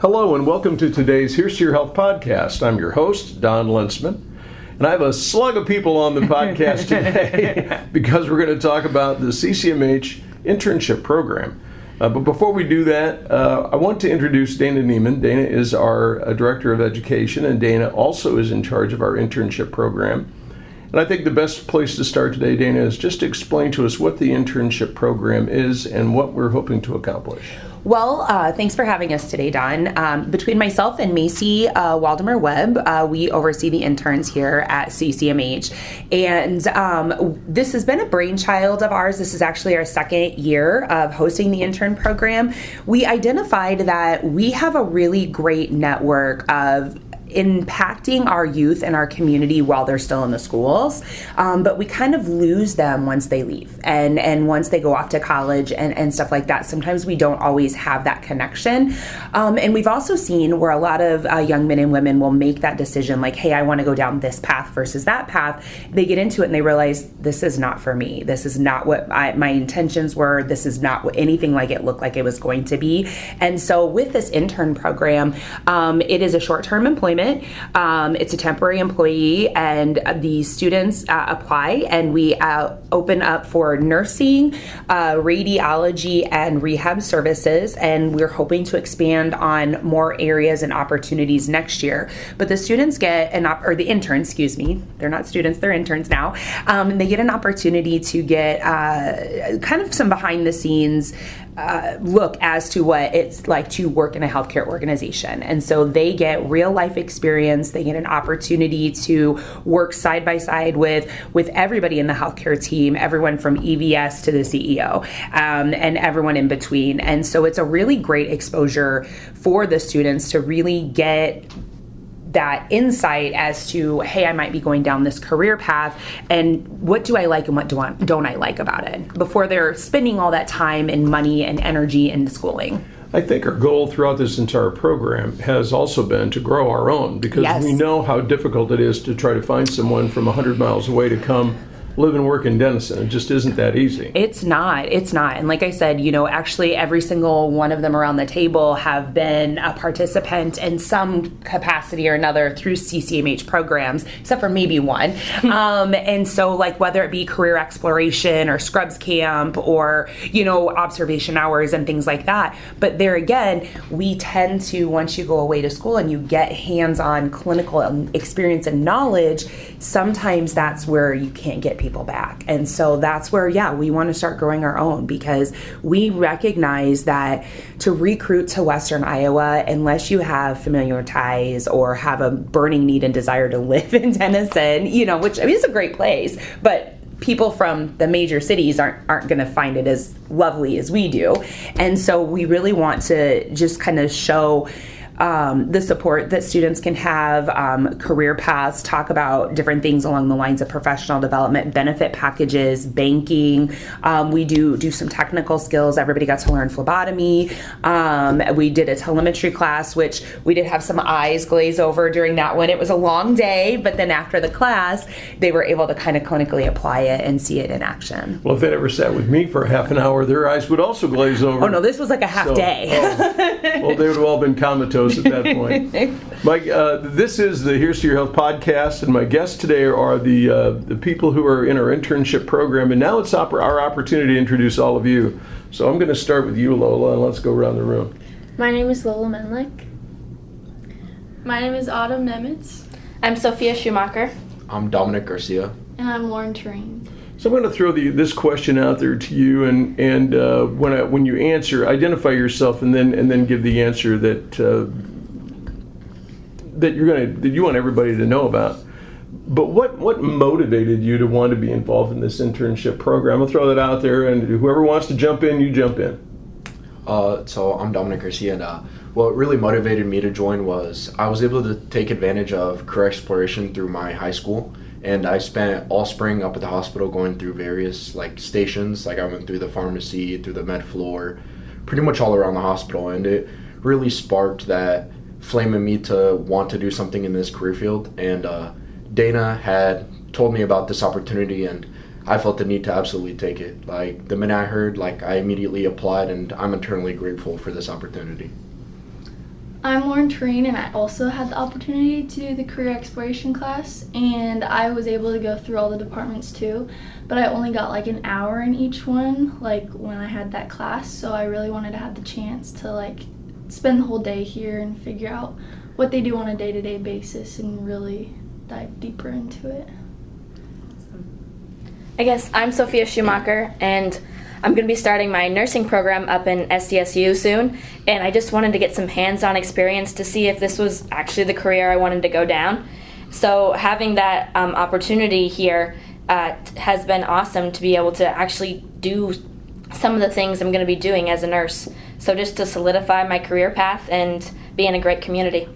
Hello and welcome to today's Here's to Your Health podcast. I'm your host, Don Lensman, and I have a slug of people on the podcast today because we're going to talk about the CCMH Internship Program. But before we do that, I want to introduce Dana Neemann. Dana is our Director of Education, and Dana also is in charge of our internship program. And I think the best place to start today, Dana, is just to explain to us what the internship program is and what we're hoping to accomplish. Well, thanks for having us today, Don. Between myself and Macy Waldemer Webb, we oversee the interns here at CCMH. And this has been a brainchild of ours. This is actually our second year of hosting the intern program. We identified that we have a really great network of impacting our youth and our community while they're still in the schools, but we kind of lose them once they leave and once they go off to college and stuff like that. Sometimes we don't always have that connection, and we've also seen where a lot of young men and women will make that decision like, hey, I want to go down this path versus that path. They get into it and they realize this is not for me. This is not what my intentions were. This is not what anything like it looked like it was going to be. And so with this intern program, it is a short-term employment. It's a temporary employee, and the students apply, and we open up for nursing, radiology, and rehab services, and we're hoping to expand on more areas and opportunities next year. But the students get the interns, excuse me, they're not students, they're interns now, and they get an opportunity to get kind of some behind the scenes look as to what it's like to work in a healthcare organization. And so they get real life experience. They get an opportunity to work side by side with everybody in the healthcare team, everyone from EVS to the CEO, and everyone in between. And so it's a really great exposure for the students to really get that insight as to, hey, I might be going down this career path, and what do I like and what don't I like about it, before they're spending all that time and money and energy into schooling. I think our goal throughout this entire program has also been to grow our own, because Yes. we know how difficult it is to try to find someone from 100 miles away to come live and work in Denison. It just isn't that easy. It's not. And like I said, actually every single one of them around the table have been a participant in some capacity or another through CCMH programs, except for maybe one. And so like whether it be career exploration or Scrubs camp or, observation hours and things like that. But there again, we tend to, once you go away to school and you get hands-on clinical experience and knowledge, sometimes that's where you can't get people back. And so that's where, we want to start growing our own, because we recognize that to recruit to Western Iowa, unless you have familiar ties or have a burning need and desire to live in Denison, which is a great place, but people from the major cities aren't going to find it as lovely as we do. And so we really want to just kind of show the support that students can have, career paths, talk about different things along the lines of professional development, benefit packages, banking. We do some technical skills. Everybody got to learn phlebotomy. We did a telemetry class, which we did have some eyes glaze over during that one. It was a long day, but then after the class, they were able to kind of clinically apply it and see it in action. Well, if they ever sat with me for a half an hour, their eyes would also glaze over. Oh no, this was like a half day. Well, they would have all been comatose at that point. Mike, this is the Here's to Your Health podcast, and my guests today are the people who are in our internship program, and now it's our opportunity to introduce all of you. So I'm going to start with you, Lola, and let's go around the room. My name is Lola Menlick. My name is Autumn Nemitz. I'm Sophia Schumacher. I'm Dominic Garcia. And I'm Lauren Terrain. So I'm going to throw this question out there to you, and when you answer, identify yourself, and then give the answer that you want everybody to know about. But what motivated you to want to be involved in this internship program? I'll throw that out there, and whoever wants to jump in, you jump in. So I'm Dominic Garcia, and what really motivated me to join was I was able to take advantage of career exploration through my high school. And I spent all spring up at the hospital going through various stations. I went through the pharmacy, through the med floor, pretty much all around the hospital. And it really sparked that flame in me to want to do something in this career field. And Dana had told me about this opportunity, and I felt the need to absolutely take it. The minute I heard, I immediately applied, and I'm eternally grateful for this opportunity. I'm Lauren Terrain, and I also had the opportunity to do the career exploration class, and I was able to go through all the departments too, but I only got like an hour in each one, like when I had that class, so I really wanted to have the chance to like spend the whole day here and figure out what they do on a day-to-day basis and really dive deeper into it. I guess I'm Sophia Schumacher, and I'm going to be starting my nursing program up in SDSU soon, and I just wanted to get some hands-on experience to see if this was actually the career I wanted to go down. So having that opportunity here has been awesome to be able to actually do some of the things I'm going to be doing as a nurse. So just to solidify my career path and be in a great community.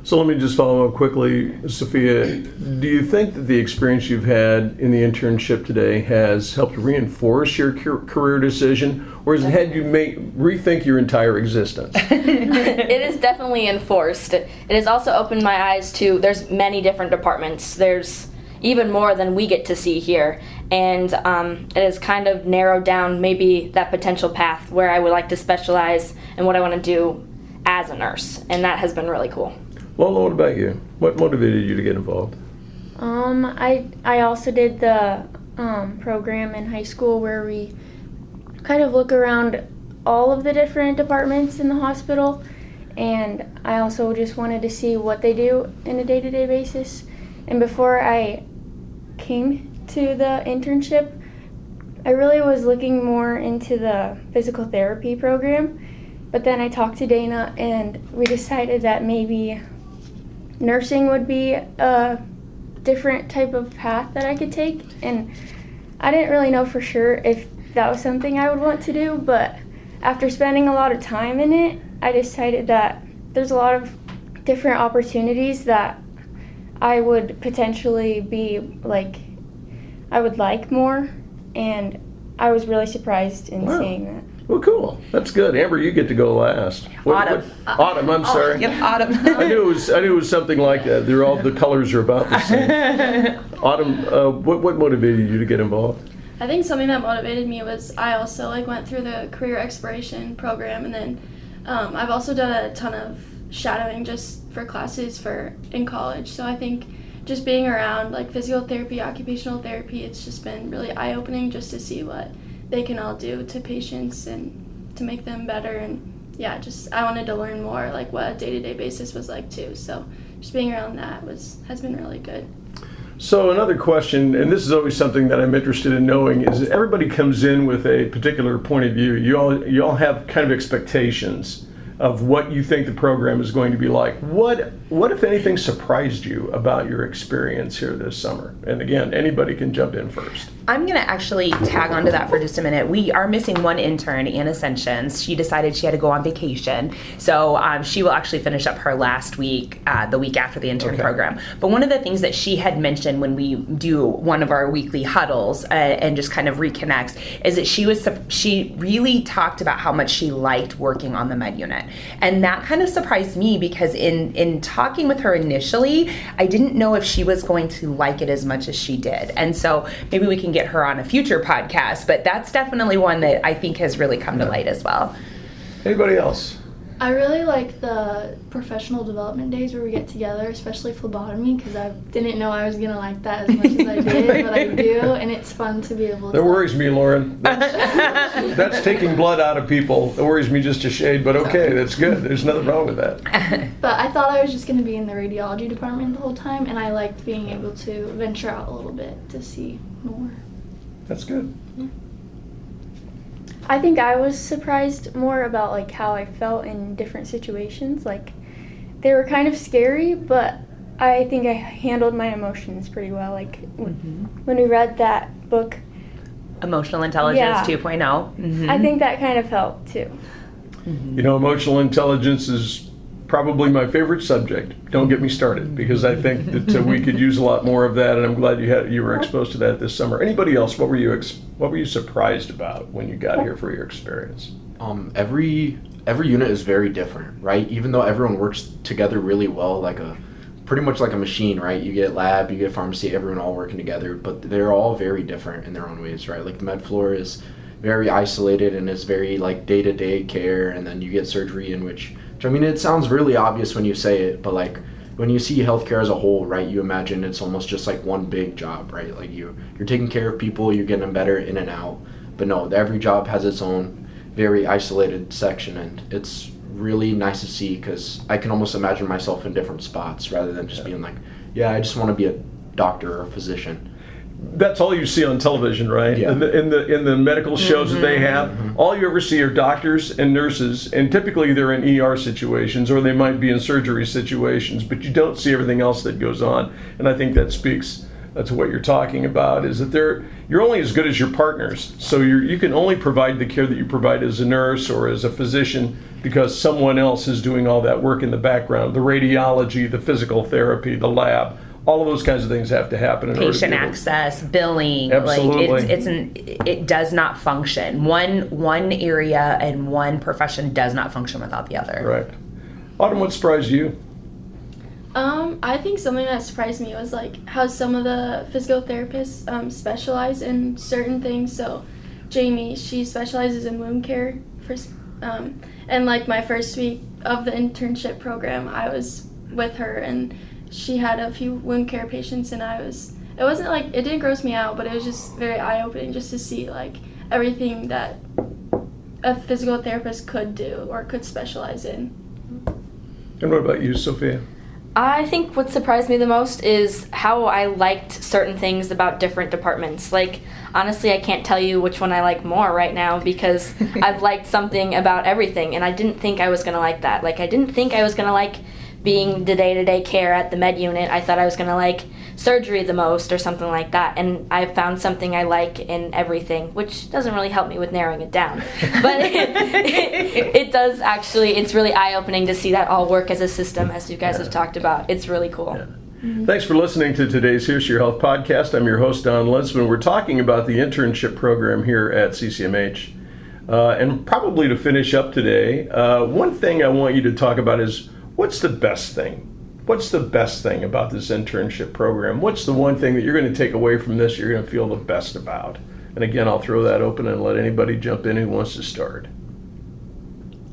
So let me just follow up quickly, Sophia. Do you think that the experience you've had in the internship today has helped reinforce your career decision, or has it had you rethink your entire existence? It is definitely enforced. It has also opened my eyes to there's many different departments. There's even more than we get to see here. And it has kind of narrowed down maybe that potential path where I would like to specialize and what I want to do as a nurse. And that has been really cool. Lola, what about you? What motivated you to get involved? I also did the program in high school where we kind of look around all of the different departments in the hospital, and I also just wanted to see what they do in a day-to-day basis. And before I came to the internship, I really was looking more into the physical therapy program, but then I talked to Dana and we decided that maybe nursing would be a different type of path that I could take, and I didn't really know for sure if that was something I would want to do, but after spending a lot of time in it, I decided that there's a lot of different opportunities that I would potentially be like, I would like more, and I was really surprised in seeing that. Well, cool. That's good. Amber, you get to go last. Autumn. Autumn, I'm sorry. Yep, Autumn. I knew it was something like that. The colors are about the same. Autumn, what motivated you to get involved? I think something that motivated me was I also like went through the career exploration program, and then I've also done a ton of shadowing just for classes in college. So I think just being around like physical therapy, occupational therapy, it's just been really eye-opening just to see what they can all do to patients and to make them better. And yeah, just I wanted to learn more like what a day-to-day basis was like too. So just being around that has been really good. So another question, and this is always something that I'm interested in knowing, is that everybody comes in with a particular point of view. You all have kind of expectations of what you think the program is going to be like. What if anything surprised you about your experience here this summer? And again, anybody can jump in first. I'm going to actually tag onto that for just a minute. We are missing one intern, Anna Ascensions. She decided she had to go on vacation. So she will actually finish up her last week, the week after the intern program. But one of the things that she had mentioned when we do one of our weekly huddles and just kind of reconnects is that she really talked about how much she liked working on the med unit. And that kind of surprised me because in talking with her initially, I didn't know if she was going to like it as much as she did. And so maybe we can get her on a future podcast, but that's definitely one that I think has really come to light as well. Anybody else? I really like the professional development days where we get together, especially phlebotomy, because I didn't know I was going to like that as much as I did, but I do, and it's fun to be able to... That worries me, Lauren. That's taking blood out of people. That worries me just a shade, but okay, that's good. There's nothing wrong with that. But I thought I was just going to be in the radiology department the whole time, and I liked being able to venture out a little bit to see more. That's good. I think I was surprised more about like how I felt in different situations. Like they were kind of scary, but I think I handled my emotions pretty well. Like when we read that book, Emotional Intelligence 2.0. I think that kind of helped too. You know, emotional intelligence is probably my favorite subject. Don't get me started, because I think that we could use a lot more of that, and I'm glad you were exposed to that this summer. Anybody else? What were you surprised about when you got here for your experience? Every unit is very different, right? Even though everyone works together really well, pretty much like a machine, right? You get lab, you get pharmacy, everyone all working together, but they're all very different in their own ways, right? Like the med floor is very isolated and is very like day-to-day care, and then you get surgery in which Which, I mean, it sounds really obvious when you say it, but like when you see healthcare as a whole, right, you imagine it's almost just like one big job, right? Like you're taking care of people, you're getting them better in and out. But no, every job has its own very isolated section, and it's really nice to see because I can almost imagine myself in different spots rather than just being like, yeah, I just want to be a doctor or a physician. That's all you see on television, right? Yeah. In the medical shows that they have, all you ever see are doctors and nurses, and typically they're in ER situations or they might be in surgery situations, but you don't see everything else that goes on. And I think that speaks to what you're talking about, is that you're only as good as your partners. So you can only provide the care that you provide as a nurse or as a physician because someone else is doing all that work in the background, the radiology, the physical therapy, the lab. All of those kinds of things have to happen in order to Patient access, billing, Absolutely. like it does not function. One area and one profession does not function without the other. Right. Autumn, what surprised you? I think something that surprised me was like how some of the physical therapists specialize in certain things. So Jamie, she specializes in wound care and like my first week of the internship program, I was with her and she had a few wound care patients, and it wasn't like, it didn't gross me out, but it was just very eye-opening just to see like everything that a physical therapist could do or could specialize in. And what about you, Sophia? I think what surprised me the most is how I liked certain things about different departments. Like, honestly, I can't tell you which one I like more right now because I've liked something about everything, and I didn't think I was going to like that. Like, I didn't think I was going to like being the day-to-day care at the med unit. I thought I was going to like surgery the most or something like that, and I found something I like in everything, which doesn't really help me with narrowing it down. But it does actually, it's really eye-opening to see that all work as a system, as you guys have talked about. It's really cool. Yeah. Thanks for listening to today's Here's Your Health podcast. I'm your host, Don Linsman. We're talking about the internship program here at CCMH. And probably to finish up today, one thing I want you to talk about is what's the best thing? What's the best thing about this internship program? What's the one thing that you're going to take away from this you're going to feel the best about? And again, I'll throw that open and let anybody jump in who wants to start.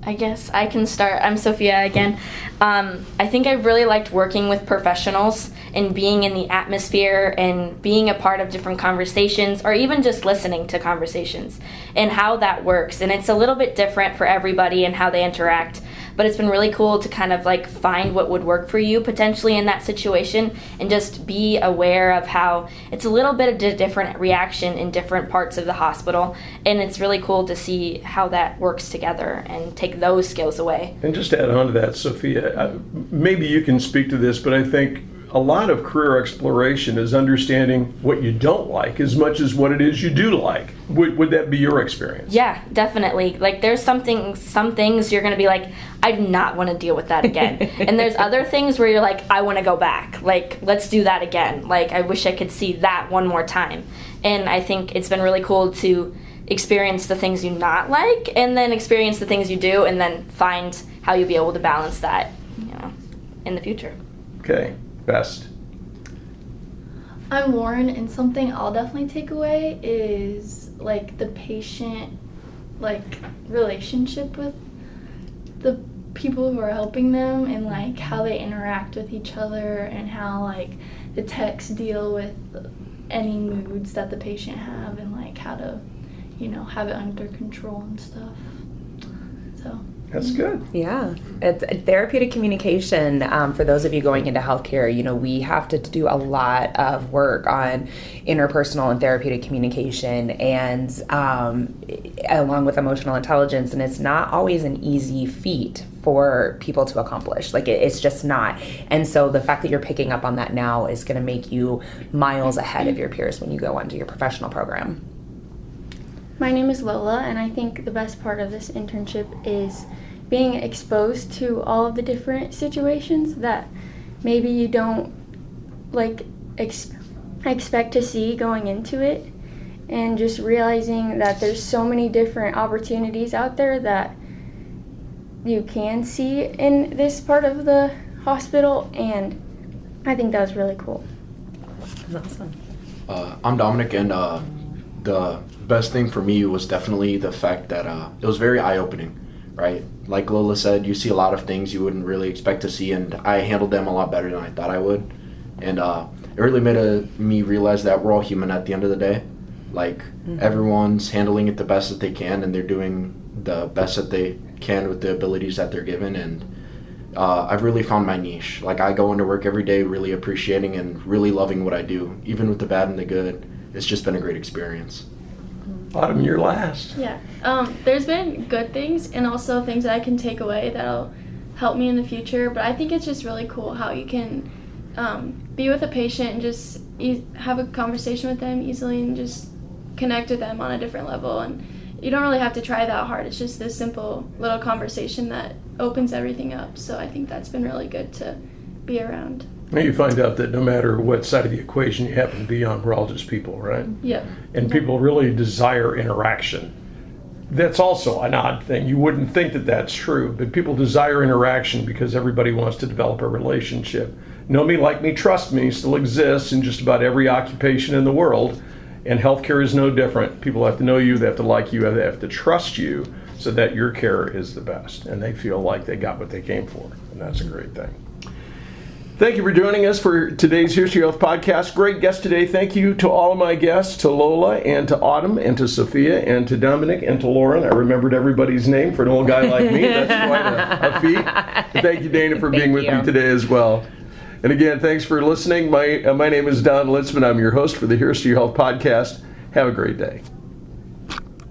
I guess I can start. I'm Sophia again. I think I really liked working with professionals and being in the atmosphere and being a part of different conversations or even just listening to conversations and how that works. And it's a little bit different for everybody and how they interact. But it's been really cool to kind of like find what would work for you potentially in that situation and just be aware of how it's a little bit of a different reaction in different parts of the hospital. And it's really cool to see how that works together and take those skills away. And just to add on to that, Sophia, maybe you can speak to this, but I think a lot of career exploration is understanding what you don't like as much as what it is you do like. Would that be your experience? Yeah, definitely. Like there's some things you're going to be like, I do not want to deal with that again. And there's other things where you're like, I want to go back. Like, let's do that again. Like, I wish I could see that one more time. And I think it's been really cool to experience the things you not like and then experience the things you do and then find how you'll be able to balance that, in the future. Okay. Best. I'm Lauren, and something I'll definitely take away is like the patient relationship with the people who are helping them and like how they interact with each other and how like the techs deal with any moods that the patient have and like how to have it under control and stuff. So That's good. Yeah, it's therapeutic communication. For those of you going into healthcare, we have to do a lot of work on interpersonal and therapeutic communication, and along with emotional intelligence. And it's not always an easy feat for people to accomplish. Like it's just not. And so the fact that you're picking up on that now is going to make you miles ahead of your peers when you go onto your professional program. my name is Lola, and I think the best part of this internship is being exposed to all of the different situations that maybe you don't expect to see going into it, and just realizing that there's so many different opportunities out there that you can see in this part of the hospital, and I think that was really cool. That's awesome. I'm Dominic, and the best thing for me was definitely the fact that it was very eye-opening, right? Like Lola said, you see a lot of things you wouldn't really expect to see, and I handled them a lot better than I thought I would. And it really made me realize that we're all human at the end of the day. Like, everyone's handling it the best that they can, and they're doing the best that they can with the abilities that they're given. And I've really found my niche. Like, I go into work every day really appreciating and really loving what I do, even with the bad and the good. It's just been a great experience. Autumn, you're last. Yeah. There's been good things and also things that I can take away that'll help me in the future. But I think it's just really cool how you can be with a patient and just have a conversation with them easily and just connect with them on a different level. And you don't really have to try that hard. It's just this simple little conversation that opens everything up. So I think that's been really good to be around. Now you find out that no matter what side of the equation you happen to be on, we're all just people, right? Yep. And people really desire interaction. That's also an odd thing. You wouldn't think that that's true, but people desire interaction because everybody wants to develop a relationship. Know me, like me, trust me still exists in just about every occupation in the world, and healthcare is no different. People have to know you, they have to like you, they have to trust you so that your care is the best, and they feel like they got what they came for, and that's a great thing. Thank you for joining us for today's Here's to Your Health podcast. Great guest today. Thank you to all of my guests, to Lola and to Autumn and to Sophia and to Dominic and to Lauren. I remembered everybody's name for an old guy like me. That's quite a feat. And thank you, Dana, for being with me today as well. And again, thanks for listening. My name is Don Litzman. I'm your host for the Here's to Your Health podcast. Have a great day.